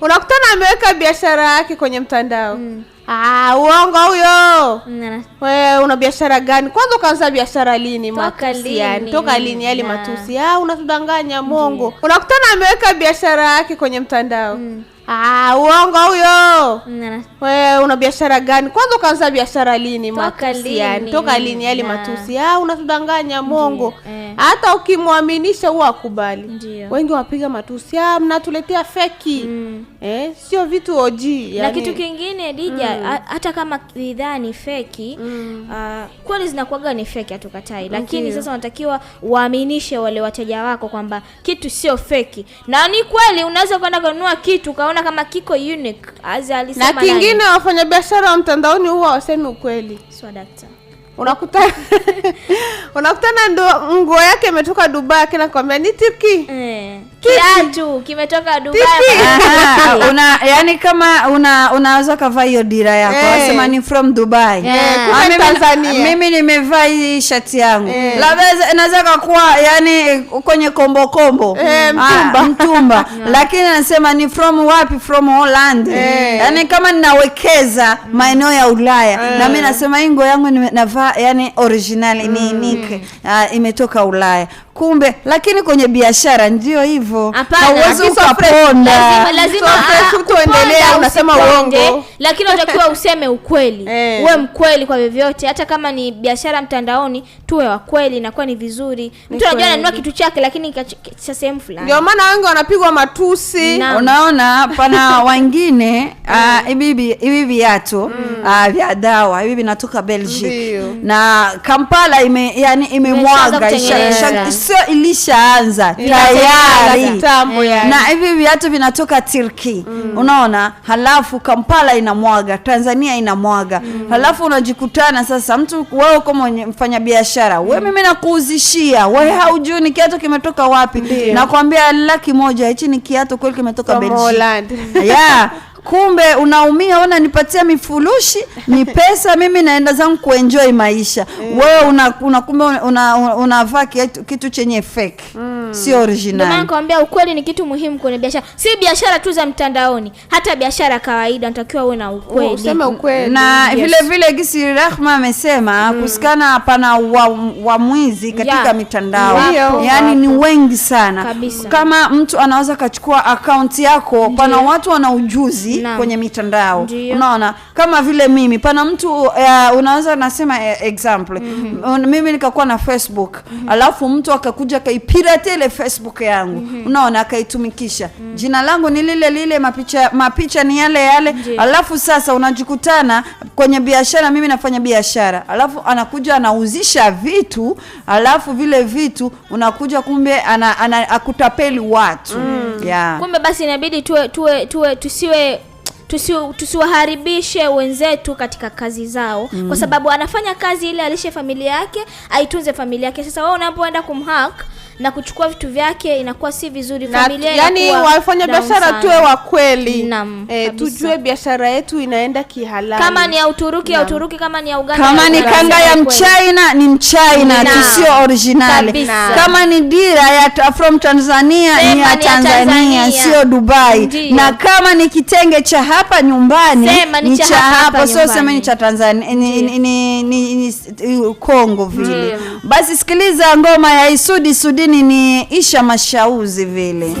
Unakutana ameweka biashara yake kwenye mtandao. Uongo huyo. Wewe una biashara gani? Kwanza kaanza biashara lini? Matusi yani. Toka lini yale matusi? Unatudanganya mongo. Unakutana ameweka biashara yake kwenye mtandao. Uongo huyo. Wewe una biashara gani? Kwanza kaanza biashara lini? Matusi yani. Toka lini yale matusi? Unatudanganya mongo. Hata ukimwaminisha huwa akubali. Wengi wapiga matusi. Mnatuletea feki. Sio vitu OG yani. Na kitu kingine Dija, hata kama bidhaa ni feki, kweli zinakuwaga ni feki hatukatai, lakini sasa unatakiwa uaminishe wale wateja wako kwamba kitu sio feki. Na ni kweli unaweza kwenda kununua kitu kaona kama kiko unique as alisema. Na kingine wafanya biashara wa mtandaoni huwa wasemi ukweli. Swadakta. Unakutana ndo nguo yake imetoka Dubai anakuambia ni Turki. Kiatu kimetoka Dubai. Yani kama unaweza kuvaa hiyo dira yako wasema ni from Dubai. Tanzania. Mimi nimevaa hii shati yangu. Labda inaweza kuwa yani kwenye kombo. Mtumba. Lakini anasema ni from wapi? From Holland. Yani kama ninawekeza maeneo ya Ulaya na mimi nasema hii nguo yangu navaa yani original ni unique. Imetoka Ulaya. Kumbe lakini kwenye biashara ndio hivyo. Hauwezi ukaponda. Lazima tuendelea unasema uongo. Lakini unatakiwa useme ukweli. Uwe mkweli kwa vyovyote. Hata kama ni biashara mtandaoni, tuwe wa kweli na kwa ni vizuri. Mtu anajua ananunua kitu chake lakini cha sehemu fulani. Ndio maana wengi wanapigwa matusi. Unaona pana wengine hivi viatu vya dawa hivi vinatoka Belgium. Na Kampala imemwaga sio ilishaanza tayari. Na hivi viatu vinatoka Turkey. Unaona? Halafu Kampala inamwaga, Tanzania inamwaga. Halafu unajikutana sasa mtu wewe kama mfanya biashara, wewe mimi nakuuzishia, wewe haujui ni kiatu kimetoka wapi. Nakwambia $100 hichi ni kiatu kweli kimetoka Belgium. Kumbe unaumia, nipatia mifurushi, ni pesa, mimi naenda zangu kuenjoy maisha. Wewe kumbe unavaa kitu chenye fake. Sio original. Ndio maana nakwambia ukweli ni kitu muhimu kwenye biashara. Si biashara tu za mtandaoni, hata biashara kawaida unatakiwa uwe na ukweli. Useme ukweli. Na vile Gisi Rahma amesema kusikana hapana wa mwizi katika mitandao. Yani ni wengi sana. Kabisa. Kama mtu anaweza kachukua account yako, pana watu wana ujuzi kwenye mitandao. Unaona? Kama vile mimi, pana mtu unaweza nasema example. Mimi nikakuwa na Facebook, alafu mtu akakuja kaipirate ile Facebook yangu. Unaona akaitumikisha. Jina langu ni lile mapicha ni yale. Alafu sasa unajikutana kwenye biashara, mimi nafanya biashara. Alafu anakuja anauzisha vitu, alafu vile vitu unakuja kumbe akutapeli watu. Kumbe basi inabidi tusiwaharibishe wenzetu katika kazi zao. Kwa sababu anafanya kazi ile alishe familia yake, aitunze familia yake. Sasa wewe unapoenda kumhack na kuchukua vitu vyake inakuwa si vizuri. Familia yani wafanya biashara tuwe wa kweli. Tujue biashara yetu inaenda kihalali. Kama ni ya Uturuki ya Uturuki, kama ni ya Uganda, kama ni kanga ya Mchina ni Mchina, sio original. Kama ni dira ya from Tanzania ni ya Tanzania, sio Dubai. Na kama ni kitenge cha hapa nyumbani ni cha hapa, sio sema ni cha Tanzania, ni Kongo vile. Basi sikiliza ngoma ya Isudi ni Isha Mashauzi vile.